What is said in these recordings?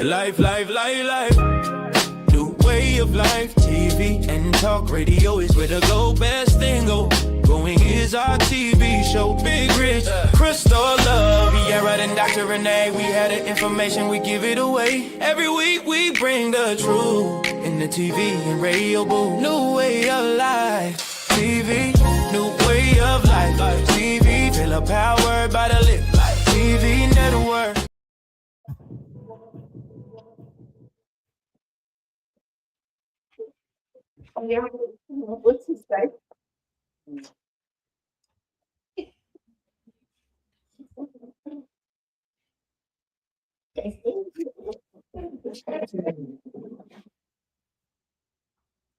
Life, life, life, life. New way of life. TV and talk radio is where the go best thing go. Going is our TV show. Big Rich, Crystal Love, H.E.R and Dr. Renee. We had the information, we give it away. Every week we bring the truth in the TV and radio booth. New way of life. TV, new way of life. TV, feel powered by the lip. TV network. Yeah, what's his name?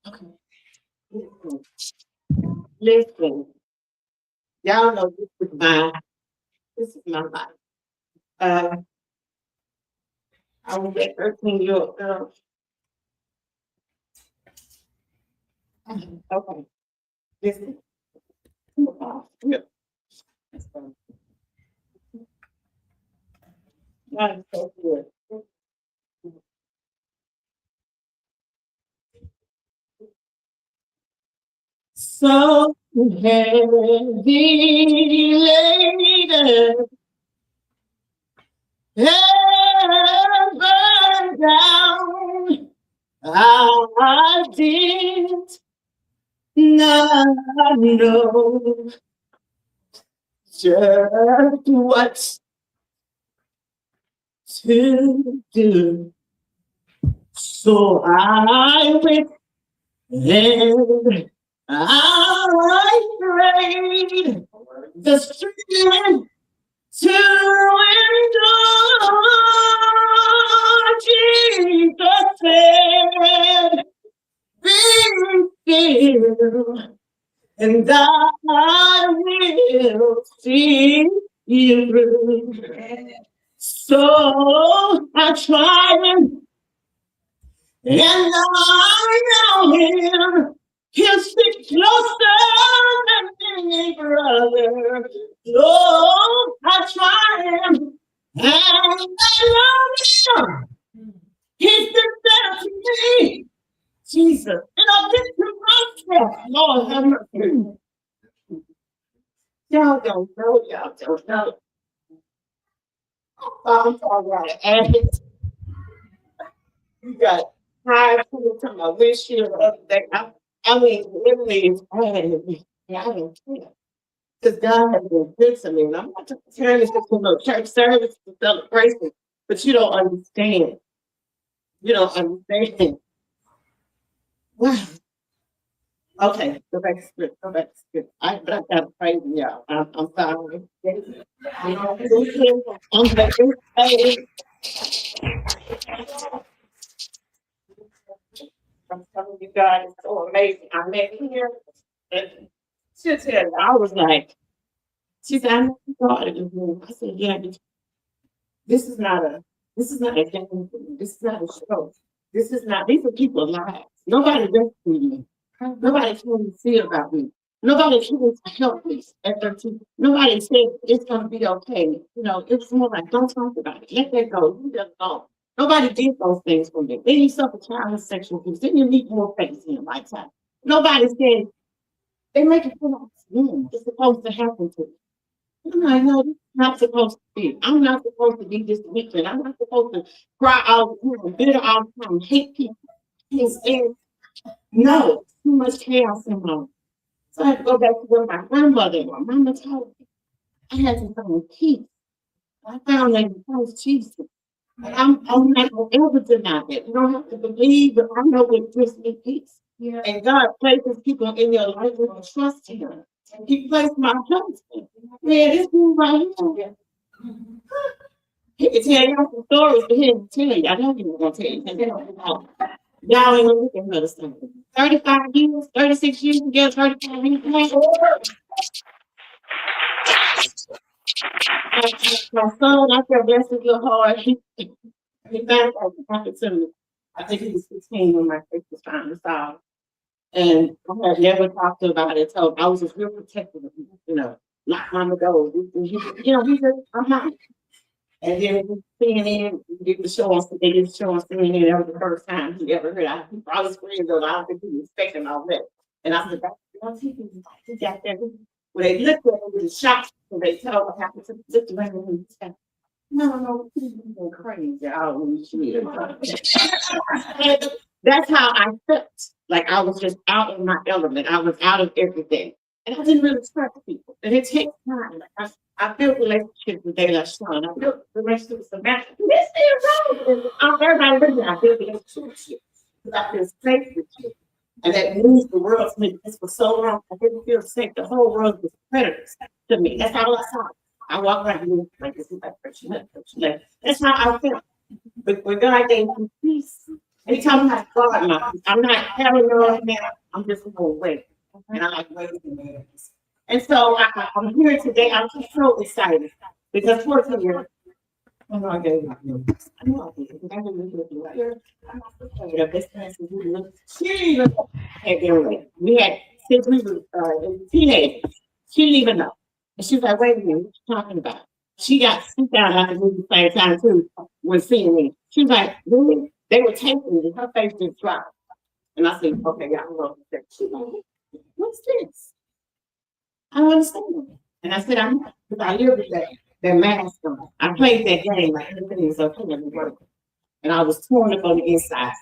Okay. Listen, y'all know this is my life. I was at 13-year-old girl. Okay. Listen. Yeah. God is so good. So heavy laden, ever down, I did not know just what to do. So I went and I prayed the strength to endure. Jesus said, be still, and I will see you through. So I tried, and I know him. He'll stick closer than any brother. So I tried, and I love him. He's been better to me. Jesus. And I've been to myself. Lord have mercy. Y'all don't know. Y'all don't know. I'm talking about it. You got high people to my windshield the other day. I mean, literally, it's bad. I don't care. Because God has been good to me. And I'm not just turning this into no church service to celebration, but you don't understand. You don't understand. Wow. Okay, go back to script. Go back to script. But I got praise y'all. I'm sorry. I'm back. I'm telling you, God is so amazing. I met here, and she'll tell you, I was like, she said, I never thought it was me. I said, yeah, but this is not a game. This is not a show. These are people's lives. Nobody rescued me. Nobody told me to see about me. Nobody told me to help me at 13. Nobody said it's gonna be okay. You know, it was more like, don't talk about it. Let that go. You just don't. Nobody did those things for me. Then you suffer childhood sexual abuse. Then you meet more faces in your lifetime. Nobody said, they make it feel like it's supposed to happen to you. I'm like, no, this is not supposed to be. I'm not supposed to be this wicked. I'm not supposed to cry all the time, bitter all the time, hate people. No, too much chaos in my life. So I had to go back to what my grandmother and my mama told me. I had to find peace. I found that in Christ Jesus. I'm not going to ever deny that. You don't have to believe, but I know what gives me peace. Yeah. And God places people in your life who will trust Him. And He placed my husband. Man, this dude right here. He can tell you some stories, but he didn't tell you. I don't even want to tell you. Y'all ain't gonna look at her something. 35 years, 36 years together, 35 years. My son, I feel blessed a little hard. He found out what happened to me. I think he was 16 when my case was finally solved. And I had never talked to him about it. So I was just real protective of him, you know, not mama go. He said, I'm not. And then CNN did the show on, they did the show on CNN. That was the first time he ever heard. I was screaming, though. I don't think he was expecting all that. And I said, he got there. When they looked at him, he was shocked. And they told him what happened to the women. And he said, no, he's crazy. Oh, shit. That's how I felt. Like I was just out in my element. I was out of everything. And I didn't really trust people. And it takes time. Like I built relationships with De La Sean. I built relationships with Samantha. This is wrong. Everybody really, I built relationships. Because I feel safe with you. And that means the world to me. This was so wrong. I didn't feel safe. The whole world was predators to me. That's how I saw it. I walk around and like this is like that's how I feel. But when God gave me peace, he told me how to guard my peace. I'm not paranoid now. I'm just going away. And I like waiting. And so I'm here today. I'm just so excited because 14 years. I know I gave you. I know I did. I didn't look at you. I'm not afraid of this person who looked. She didn't even know. Anyway, we had since we were teenagers. She didn't even know. And she was like, wait a minute, what you talking about? She found out the movie the same time too when seeing me. She was like, really? They were taping me, her face just dropped. And I said, okay, yeah, I'm going to say. She's like, what's this? I don't understand. And I said, I'm not, because I live with that mask on. I played that game like everything is okay and working. And I was torn up on the inside,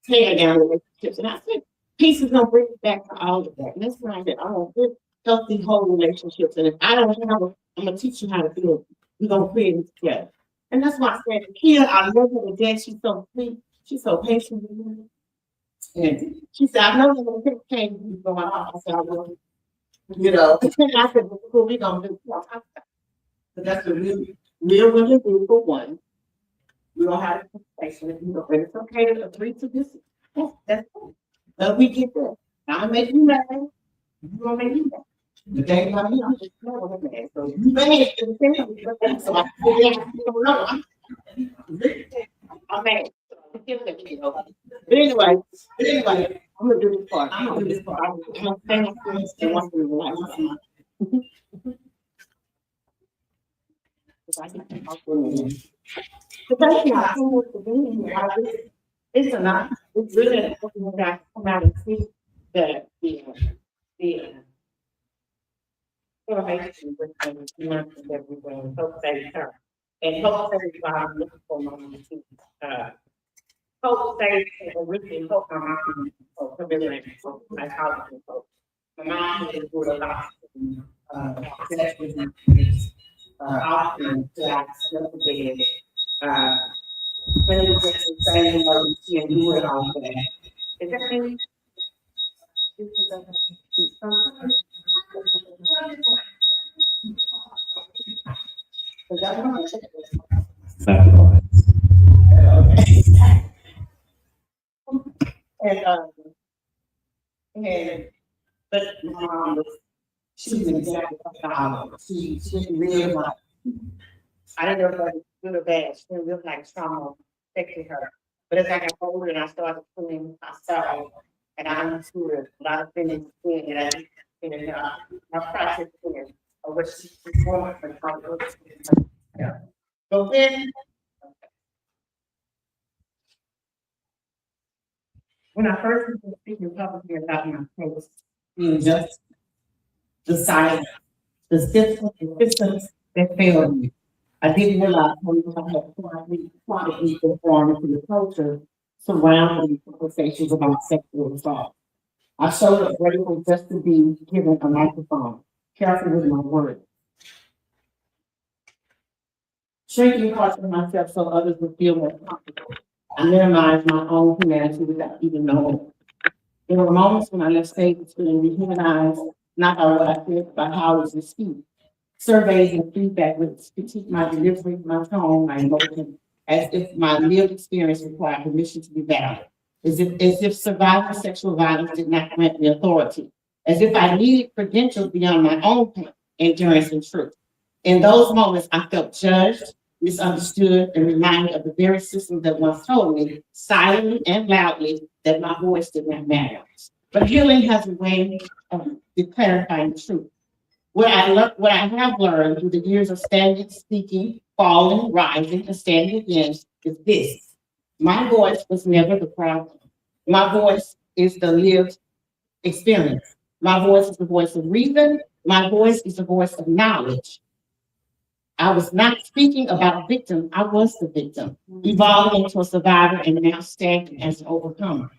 tearing down relationships. And I said, peace is going to bring me back to all of that. And that's why I said, oh, good. Healthy whole relationships. And if I don't have a, I'm gonna teach you how to build. We're gonna create it together. And that's why I said here, I love her to death. She's so sweet, she's so patient with me. And she said, I know you're gonna take change going on. I said, I will, you know. I said, well, we're gonna do it. But that's the real women do for one. We don't have a conversation if you know, but it's okay to agree to this. That's cool. But we get there. I'll make you mad. You gonna make me mad. The day about me, I'm just so mad. So you mad. So I don't know. I'm mad. But anyway, I'm gonna do this part. I'm gonna do this part. I'm gonna stand up and want to relax. The best thing I come with the being here, it's a lot. It's really important that I come out and see the information with them, mentioned everywhere, hope S.A.V.E.S. And hope S.A.V.E.S. I'm looking for my hope S.A.V.E.S. originally hope my mom for commitment, my college hope. My mom is doing a lot of sexual often to access the bed. When you get to say, she and do it all that. Is that thing? And but my mom was she's an example of how she really like I don't know if it was good or bad, she didn't really like trauma affected her. But as I got older and I started feeling myself and I understood a lot of things and I and my process of what she's going for how it looks. Yeah. So then when I first was speaking publicly about my case, being just the silence, the systems that failed me. I didn't realize how much I had quietly conformed to the culture surrounding conversations about sexual assault. I showed up grateful just to be given a microphone, careful with my words. Shrinking parts of myself so others would feel more comfortable. I minimized my own humanity without even knowing. There were moments when I left stages feeling dehumanized, not by what I said, but how I was received. Surveys and feedback would critique my delivery, my tone, my emotion, as if my lived experience required permission to be valid. As if surviving sexual violence did not grant me authority. As if I needed credentials beyond my own pain, endurance, and truth. In those moments, I felt judged, misunderstood, and reminded of the very system that once told me, silently and loudly, that my voice did not matter. But healing has a way of clarifying the truth. What I have learned through the years of standing, speaking, falling, rising, and standing again is this. My voice was never the problem. My voice is the lived experience. My voice is the voice of reason. My voice is the voice of knowledge. I was not speaking about victim. I was the victim, evolving into a survivor and now standing as an overcomer.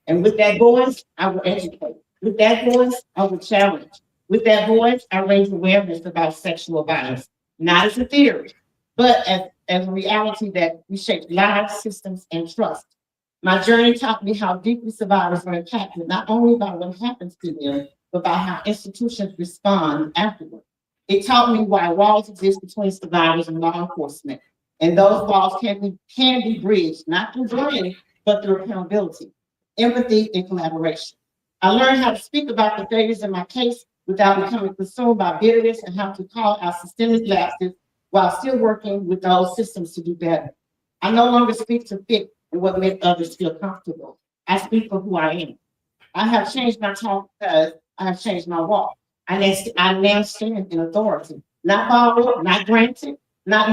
And with that voice, I will educate. With that voice, I will challenge. With that voice, I raise awareness about sexual violence, not as a theory, but as a reality that reshapes lives, systems, and trust. My journey taught me how deeply survivors are impacted, not only by what happens to them, but by how institutions respond afterward. It taught me why walls exist between survivors and law enforcement. And those walls can be bridged, not through blame, but through accountability, empathy, and collaboration. I learned how to speak about the failures in my case without becoming consumed by bitterness and how to call out systemic lapses while still working with those systems to do better. I no longer speak to fit and what makes others feel comfortable. I speak for who I am. I have changed my talk because I have changed my walk. I now stand in authority, not borrowed, not granted, not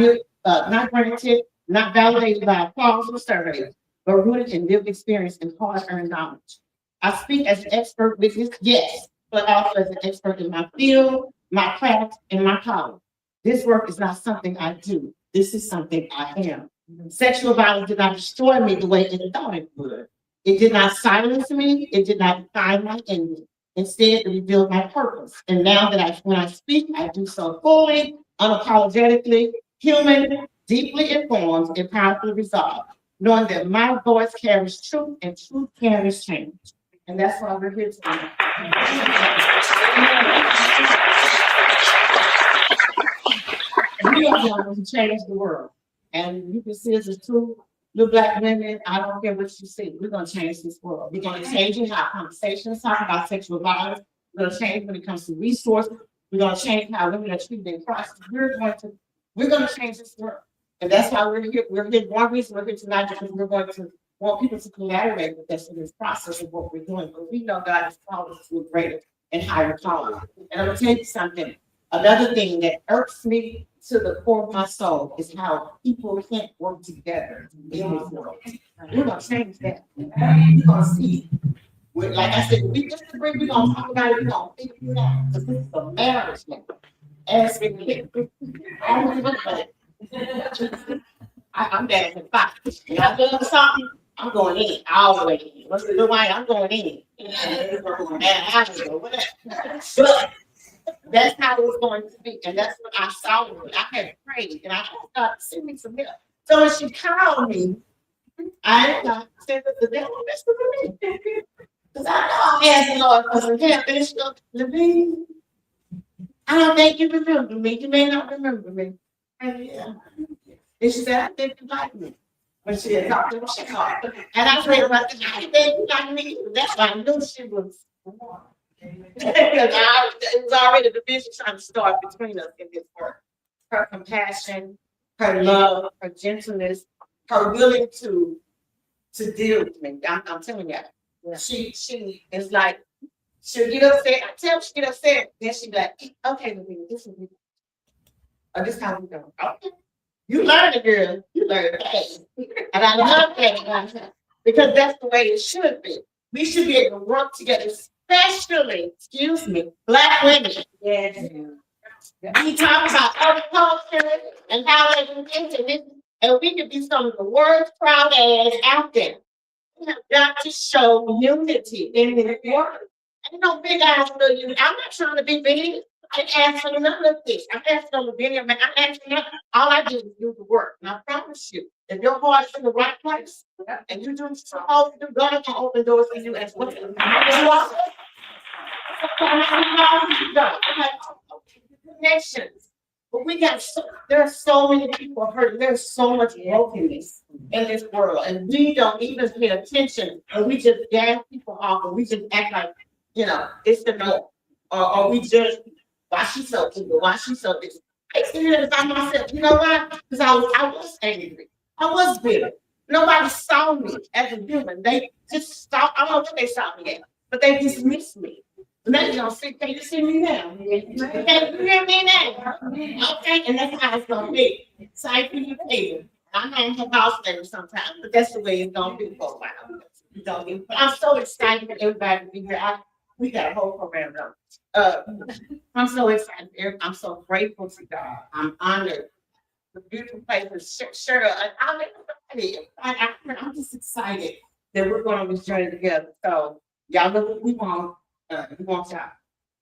granted, not validated by applause or surveys, but rooted in lived experience and hard-earned knowledge. I speak as an expert witness, yes, but also as an expert in my field, my craft, and my calling. This work is not something I do. This is something I am. Sexual violence did not destroy me the way it thought it would. It did not silence me. It did not define my enemy. Instead, it revealed my purpose. And now that when I speak, I do so fully, unapologetically, human, deeply informed, and powerfully resolved, knowing that my voice carries truth and truth carries change. And that's why we're here today. We are going to change the world. And you can see us as two little Black women. I don't care what you see. We're going to change this world. We're going to change it how conversations talk about sexual violence. We're going to change when it comes to resources. We're going to change how women are treated in Christ. We're going to change this world. And that's why we're here. We're here. One reason we're here tonight because we're going to want people to collaborate with us in this process of what we're doing. But we know God has called us to a greater and higher calling. And I'm going to tell you something. Another thing that irks me to the core of my soul is how people can't work together in this world. We're going to change that. We're going to see. Like I said, we disagree, we're going to talk about it, we're going to figure it out. Because this is a marriage now. As we get, I'm dancing five. When I love something, I'm going in, all the way in. What's the good way? I'm going in. But that's how it was going to be. And that's what I saw. I had prayed and I asked God to send me some help. So when she called me, I said that the devil messed with me. Because I know I asked the Lord for some help. And she goes, LAVINIA, I don't think you remember me. You may not remember me. And yeah. And she said, I think you like me. When she had talked to me, she called. And I said, I think you like me. That's why I knew she was. It was already the division trying to start between us in this work. Her compassion, her love, her gentleness, her willing to deal with me. I'm telling you, she is like, she'll get upset. I tell her she get upset, then she be like, okay, LAVINIA, this is me. Or this how we go. Okay. You learn it, girl. You learn it. And I love that because that's the way it should be. We should be able to work together, especially, Black women. Yes. We talk about other cultures and how they do things, and we could be some of the worst proud ass out there. We have got to show unity in this world. Ain't no big ass for you. I'm not trying to be big. I ain't asking none of this. I'm asking LAVINIA, man. I'm asking her. All I do is do the work. And I promise you, if your heart is in the right place and you do what you're supposed to do, God can open doors for you as well. Connections. But there are so many people hurt. There's so much brokenness in this world. And we don't even pay attention. And we just gas people off and we just act like, it's the no. Or we just, why she so evil? Why she so this? I experienced by myself. You know why? Because I was angry. I was bitter. Nobody saw me as a human. They just saw, I don't know what they saw me at, but they dismissed me. Now you don't see, can you see me now? Can you hear me now? Okay, and that's how it's gonna be. Same for you, Peter. I know I'm a boss lady sometimes, but that's the way it's gonna be for a while. You know, but I'm so excited for everybody to be here. We got a whole program though. I'm so excited. I'm so grateful to God. I'm honored. The beautiful place is sure. I'm excited. I'm just excited that we're going on this journey together. So y'all know what we want. We want y'all.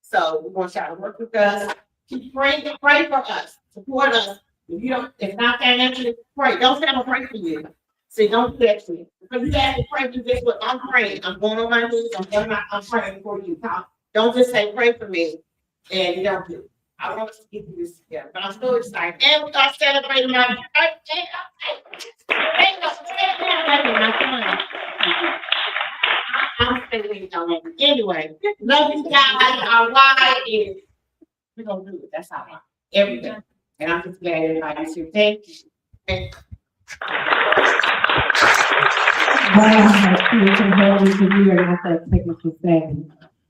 So we want y'all to work with us. Keep praying, pray for us, support us. If you don't, if not financially, pray. Don't say I'm gonna pray for you. See, don't do that to me. Because you have to pray for this. What I'm praying. I'm going on my knees. I'm praying for you. Don't just say pray for me and you don't do it. I want us to get through this together. But I'm so excited. And we are celebrating my birthday. Celebrating my son. I'm feeling anyway. Love you guys. Our why is we're gonna do it. That's how every day. And I'm just glad everybody's here. Thank you. Thank you.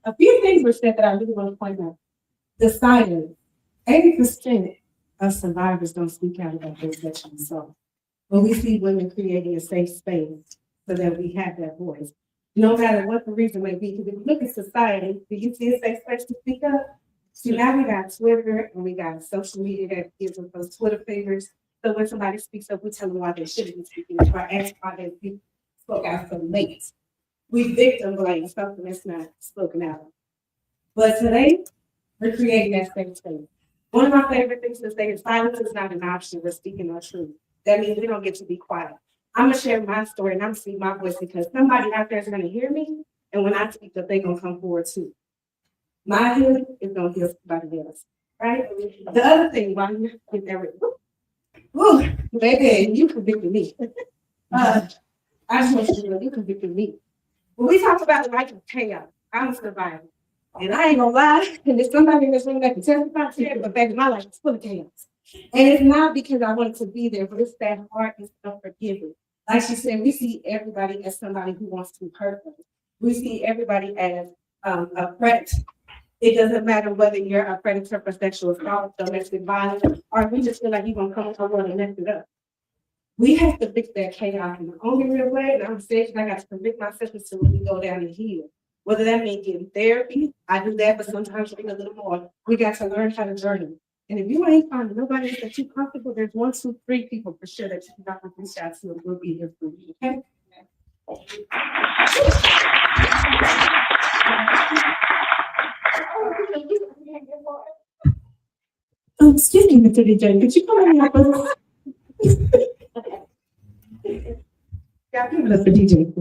A few things were said that I really want to point out. The silence. 80% of survivors don't speak out about their sexual assault. But we see women creating a safe space so that we have that voice. No matter what the reason may be, because if you look at society, do you see a safe space to speak up? See, now we got Twitter and we got social media that gives us those Twitter favors. So when somebody speaks up, we tell them why they shouldn't be speaking up, or ask why they spoke out so late. We victim blame something that's not spoken out. But today, we're creating that safe space. One of my favorite things to say is silence is not an option. We're speaking our truth. That means we don't get to be quiet. I'm gonna share my story and I'm gonna speak my voice because somebody out there is gonna hear me, and when I speak up, they're gonna come forward too. My healing is gonna heal somebody else, right? The other thing, while you get there, woo, baby, you convicted me. I just want you to know you convicted me. When we talk about the life of chaos, I'm a survivor. And I ain't gonna lie, and there's somebody in this room that can testify to that, but baby, my life is full of chaos. And it's not because I wanted to be there, but it's that heart is unforgiving. Like she said, we see everybody as somebody who wants to hurt us. We see everybody as a threat. It doesn't matter whether you're a predator for sexual assault, domestic violence, or we just feel like you're gonna come over and mess it up. We have to fix that chaos in the only real way, and I'm saying I got to convict myself until we go down and heal. Whether that means getting therapy, I do that, but sometimes we need a little more. We got to learn how to journey. And if you ain't finding nobody that you comfortable, there's 1, 2, 3 people for sure that you got to reach out to and we'll be here for you. Okay? Excuse me, Mr. DJ, could you come in and help us? Yeah, give it up for DJ.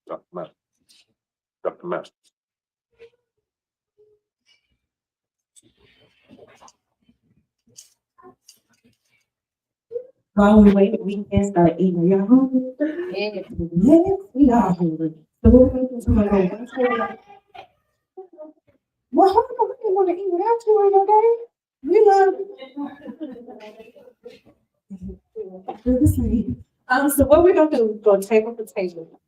Dr. Matt. Dr. Matt. While we wait, we can start eating. Y'all hungry? Yes, we are hungry. So we're going to do well, how come we didn't want to eat without you on your day? We love you. Good to see you. So what we're gonna do, we're gonna table the table.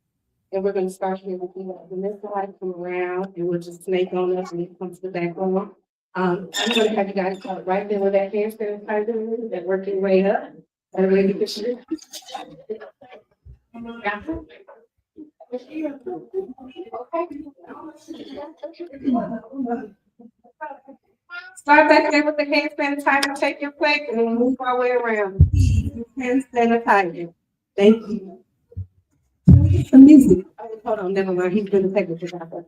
And we're gonna start here with you. The next slide come around and we'll just snake on us and it comes to the back row. I'm gonna have you guys start right there with that hand sanitizer and work your way up. And really get you. Start back there with the hand sanitizer, take your plate, and we'll move our way around. Hand sanitizer. Thank you. The music. Oh, hold on, never mind. He's gonna take it out.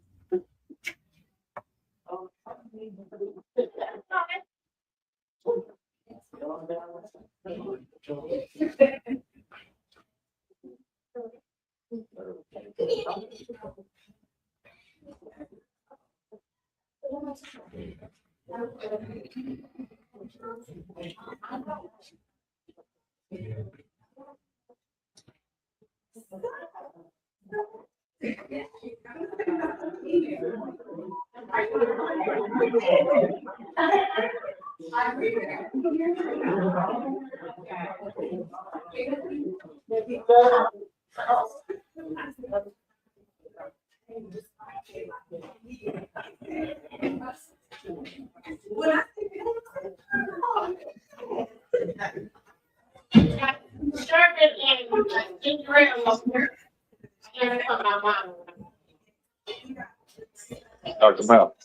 Dr. Mel.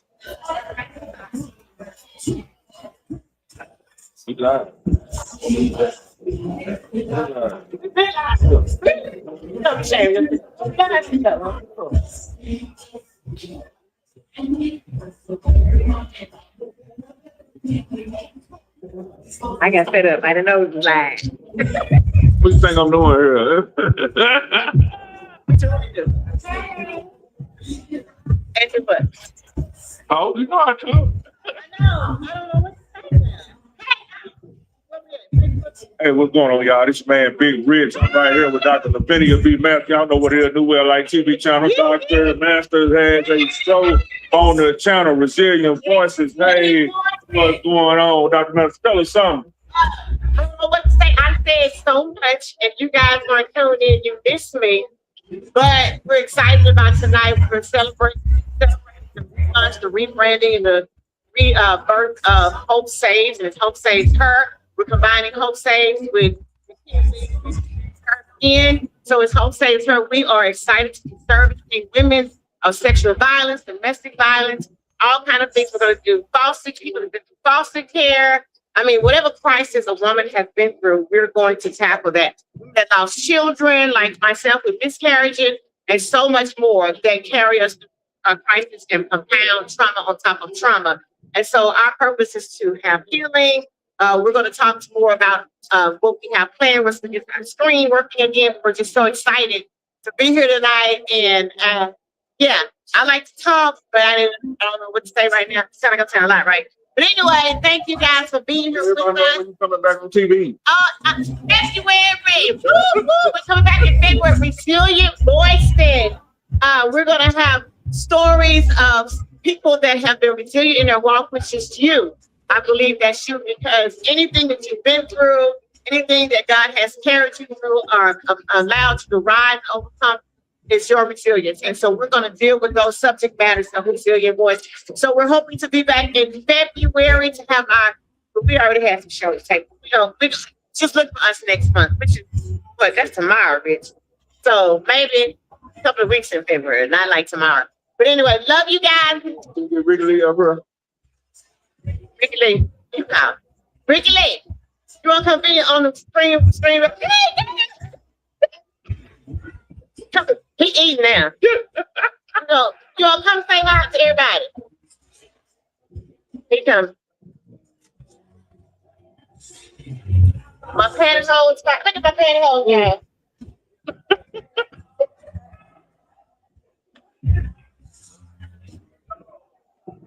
He lied. I got fed up. I didn't know it was lying. What you think I'm doing here? Answer what? Oh, you know I told. I know. I don't know what to say now. Hey, what's going on, y'all? This man, Big Rich. I'm right here with Dr. LAVINIA B. Math. Y'all know what it is. New LA TV channel. Dr. Masters has a show on the channel, Resilient Voices. Hey, what's going on, Dr. Masters? Tell us something. I don't know what to say. I said so much, and you guys aren't coming in. You miss me, but we're excited about tonight. We're celebrating the relaunch, the rebranding, and the birth of Hope Saves, and it's Hope Saves Her. We're combining Hope Saves with Her in. So it's Hope Saves Her. We are excited to be servicing women of sexual violence, domestic violence, all kind of things. We're going to do foster care. I mean, whatever crisis a woman has been through, we're going to tackle that. That lost children, like myself, with miscarriages, and so much more that carry us through a crisis and compound trauma on top of trauma. And so our purpose is to have healing. We're going to talk more about what we have planned once we get our screen working again. We're just so excited to be here tonight. And yeah, I like to talk, but I don't know what to say right now. It sounds like I'm saying a lot, right? But anyway, thank you guys for being here with us. When you coming back on TV? February. Woo, woo. We're coming back in February. Resilient Voices. We're going to have stories of people that have been resilient in their walk, which is you. I believe that's you, because anything that you've been through, anything that God has carried you through or allowed you to rise and overcome, is your resilience. And so we're going to deal with those subject matters of resilient voice. So we're hoping to be back in February to have we already have some shows tape. Just look for us next month, which is that's tomorrow, Rich. So maybe a couple of weeks in February, not like tomorrow. But anyway, love you guys. Wrigley up here. Ricky Lee, you come. Ricky Lee, you want to come be on the screen? Come, he eating now. You want to come say hi to everybody? He come. My pantyhose is back. Look at my pantyhose, yeah.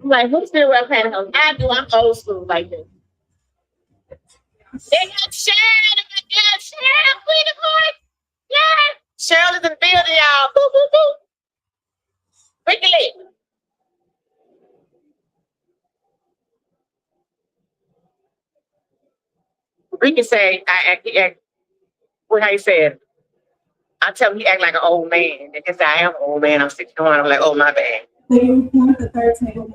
I'm like, who still wear pantyhose? I do. I'm old school like this. They got Cheryl. They got Cheryl. Queen of Hearts. Yeah. Cheryl is in the building, y'all. Boo, boo, boo. Ricky Lee. Ricky say, he act, how you say it? I tell him he act like an old man. They just say, I am an old man. I'm 61. I'm like, oh, my bad. So you want the third table?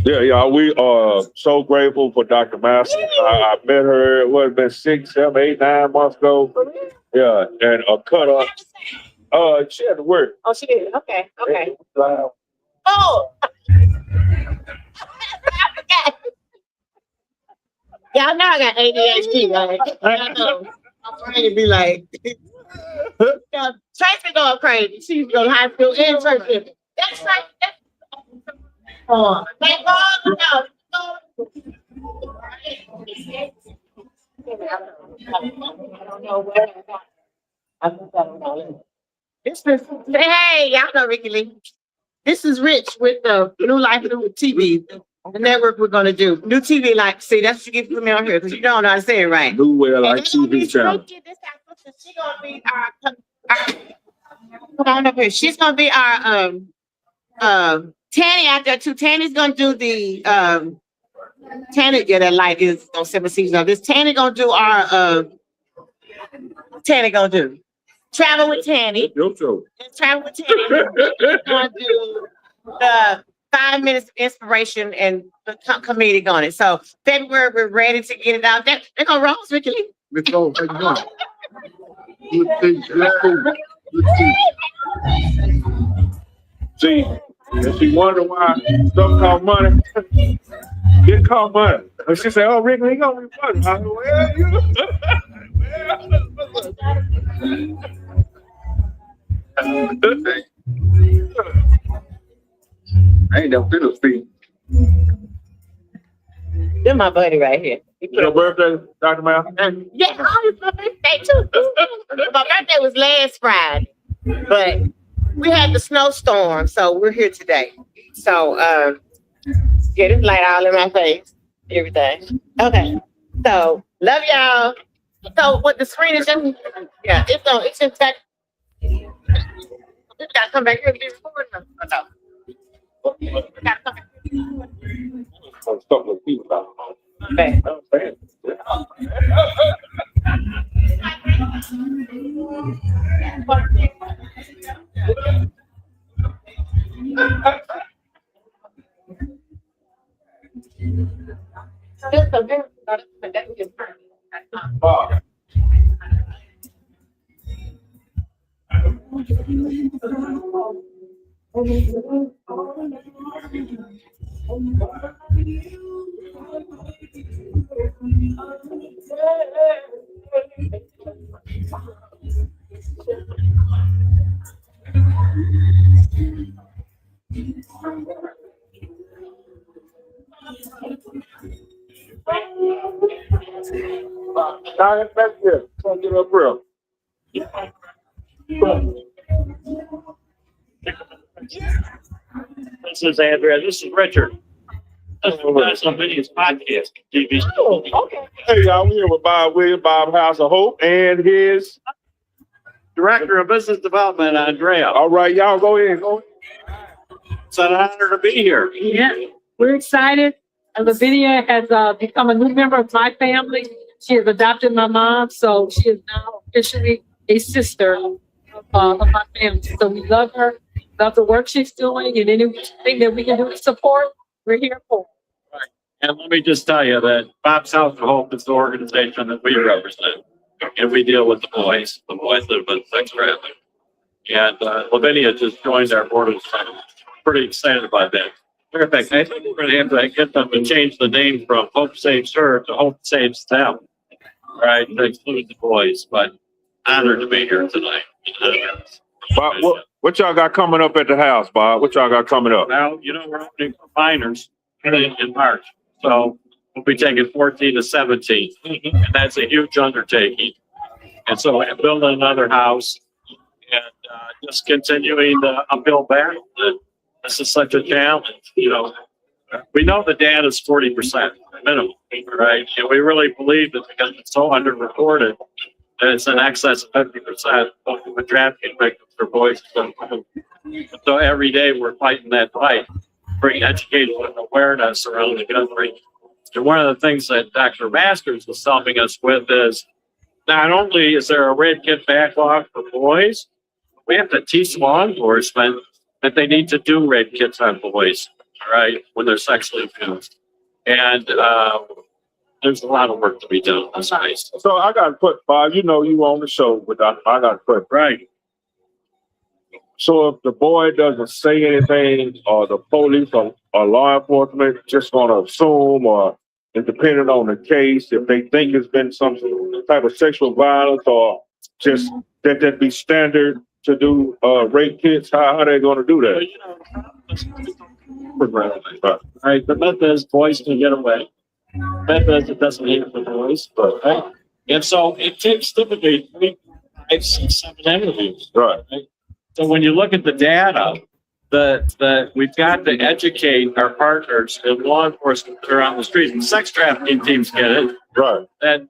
Yeah, y'all, we are so grateful for Dr. Masters. I met her, what, it's been 6, 7, 8, 9 months ago. Yeah, and a cut up. She had to work. Oh, she did. Okay. Wow. Oh, I forgot. Y'all know I got ADHD, right? I know. My brain be like, Tracy going crazy. She's going to high school and Tracy. That's right. Thank God. I don't know where I don't know. This is, hey, y'all know Ricky Lee. This is Rich with the New Life New TV. The network we're gonna do. New TV, like, see, that's what you get from me on here, because you don't know how to say it right. New Well Like And it's gonna be TV channel. Snooki, this our sister. She gonna be our come on up here. She's gonna be our Tanny out there too. Tanny's gonna do the Tanny, yeah, that light is on 7 seasons of this. Tanny gonna do our Tanny gonna do Travel with Tanny. Your show. Travel with Tanny. She's gonna do the 5 minutes of inspiration and the comedic on it. So February, we're ready to get it out there. They're gonna roll, Ricky Lee. Let's go. How you doing? Good thing. See, and she wonder why stuff called money. It called money. And she said, "Oh, Rick, he gonna be money." I said, "Well, I ain't no fiddle feet. They're my buddy right here. Your birthday, Dr. Mal? Yeah, oh, it's my birthday too. My birthday was last Friday, but we had the snowstorm, so we're here today. So, get it light all in my face, everything. Okay, so love y'all. So, what the screen is just, yeah, it's just that. We gotta come back here to be recording. Or no? We gotta come back here. Stuff like people about. Okay. Now it's back here. Come get up real. This is Andrea. This is Richard. This is LAVINIA's podcast. TV. Okay. Hey, y'all, we're here with Bob Williams, Bob House of Hope, and his. Director of Business Development, Andrea. All right, y'all, go ahead. Go ahead. It's an honor to be here. Yeah, we're excited. Lavinia has become a new member of my family. She has adopted my mom, so she is now officially a sister of my family. So we love her, love the work she's doing, and anything that we can do to support, we're here for. And let me just tell you that Bob's House of Hope is the organization that we represent. And we deal with the boys that have been sex trafficked. And Lavinia just joined our board of trustees. Pretty excited about that. Matter of fact, I think we're going to have to get them to change the name from Hope Saves Her to Hope Saves Them. Right, to include the boys, but honored to be here tonight. Bob, what y'all got coming up at the house, Bob? What y'all got coming up? Now, you know, we're opening for minors in March. So we'll be taking 14 to 17. And that's a huge undertaking. And so we're building another house and just continuing the uphill battle. This is such a challenge, you know. We know the data is 40% minimum, right? And we really believe that because it's so underreported, that it's in excess of 50% of the trafficking victims for boys. So every day we're fighting that fight, bring education and awareness around the country. And one of the things that Dr. Masters was helping us with is not only is there a red kit backlog for boys, we have to teach law enforcement that they need to do red kits on boys, right, when they're sexually abused. And there's a lot of work to be done on this space. So I got to put, Bob, you know you on the show, but I got to put, Right. so if the boy doesn't say anything, or the police or law enforcement just going to assume, or it depending on the case, if they think it's been some type of sexual violence, or just that be standard to do rape kits, how they going to do that? Right. The myth is boys can get away. The myth is it doesn't happen for boys, but right. And so it takes typically 3, 5, 6, 7 interviews. Right. So when you look at the data, that we've got to educate our partners in law enforcement around the street. And sex trafficking teams get it. Right, And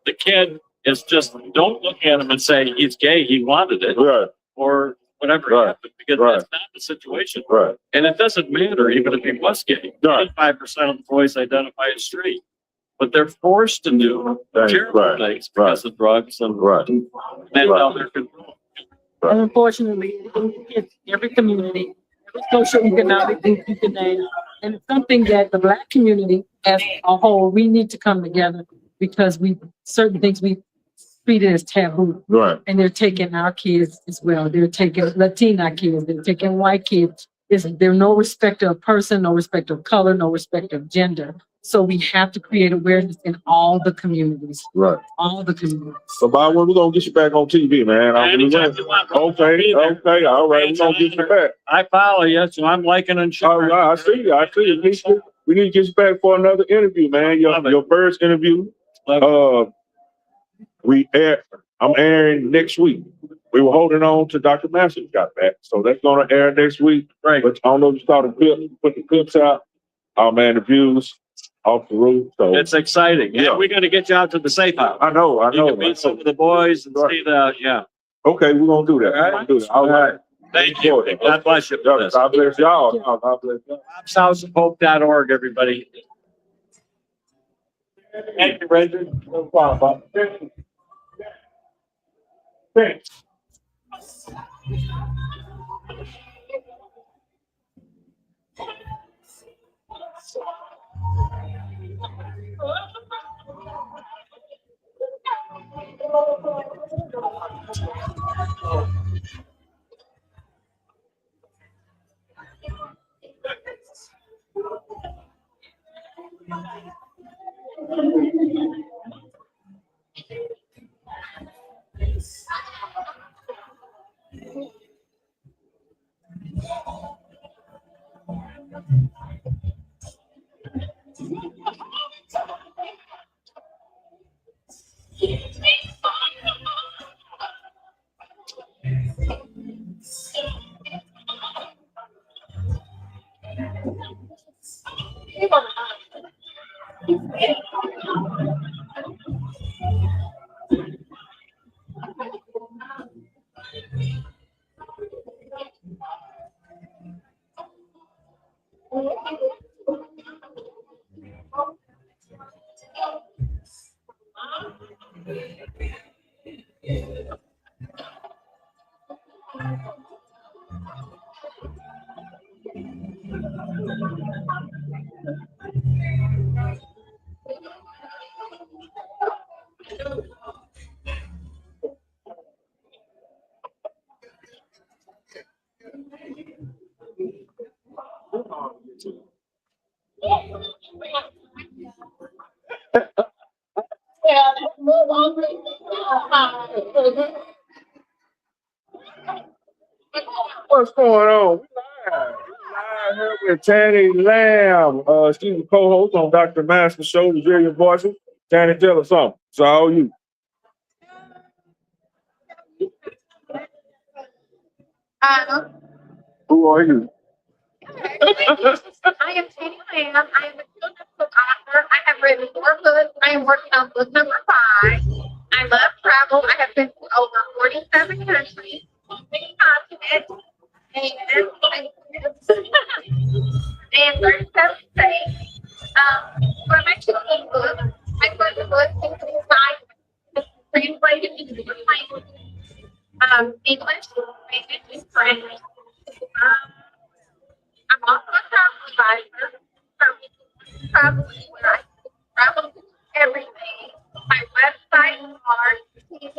the kid is just, don't look at him and say he's gay, he wanted it, right, or whatever Right. happened, because Right. that's not the situation. right. And it doesn't matter even if he was gay. Right. 5% of the boys identify as straight, but they're forced to do terrible Right. things because of drugs and Right. mental health control. And unfortunately, it's every community, every social economic group you can name. And it's something that the Black community as a whole, we need to come together because certain things we treated as taboo. Right. And they're taking our kids as well. They're taking Latina kids, they're taking white kids. There's no respect of person, no respect of color, no respect of gender. So we have to create awareness in all the communities, Right. all the communities. So, Bob, when we gonna get you back on TV, man? Anytime you want, bro. Okay, okay, all right, we're gonna get you back. I follow you, so I'm liking and All sharing. right, I see you, I see you. We need to get you back for another interview, man. Love it. Your first interview. Love I'm airing next week. We were holding on to Dr. Masters got back, so that's gonna air next week. Right. But I don't know if you saw the clip, put the clips out. Oh man, the views off the roof. So It's exciting. Yeah. Yeah, we're gonna get you out to the safe house. I know. You can meet some of the boys and see the, yeah. Okay, we're gonna do that. All right. We're gonna do that. All right. Thank you. God bless you for this. God bless y'all. God bless y'all. Houseofhope.org, everybody. Thank you, Reggie. No problem. Thanks. What's going on? We live here with Tanny Lamb. She's a co-host on Dr. Master's show, Resilient Voices. Tanny, tell us something. It's all you. Who are you? I am Tanny Lamb. I am a children's book author. I have written 4 books. I am working on book number 5. I love travel. I have been to over 47 countries, 6 continents, and 37 states. For my children's book, my first book is translated into different languages. English, Spanish, and French. I'm also a travel advisor. Travel where I travel to everything. My website is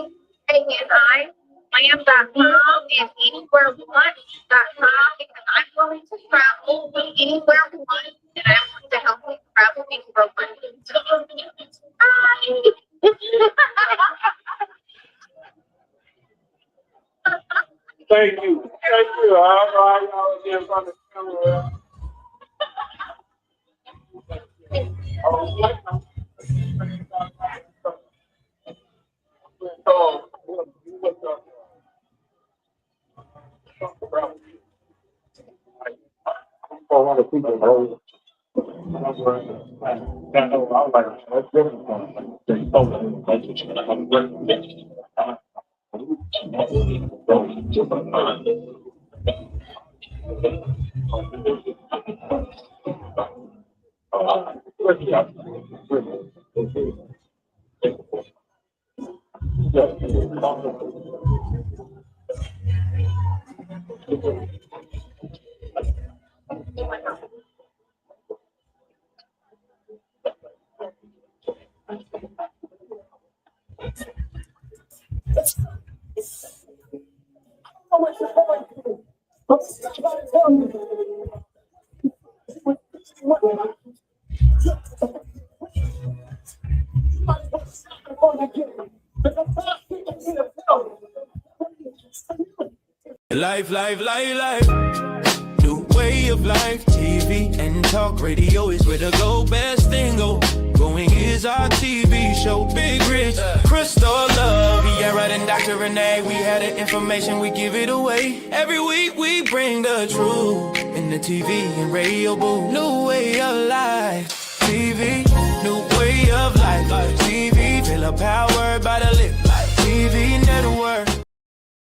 lamb.com and anywherewelunch.com because I'm willing to travel anywhere we want and I want to help you travel anywhere we Thank you. Thank you. All right, y'all again from the camera. a lot of people know. I know, I was like, that's different from they told me, that's what you're gonna have to Life, life, life, life. New way of life. TV and talk radio is where the go. Best thing going is our TV show. Big Rich, Crystal Love, H.E.R and Dr. Renee. We had the information, we give it away. Every week we bring the truth in the TV and radio booth. New way of life. TV, new way of life. TV, feel powered by the lip.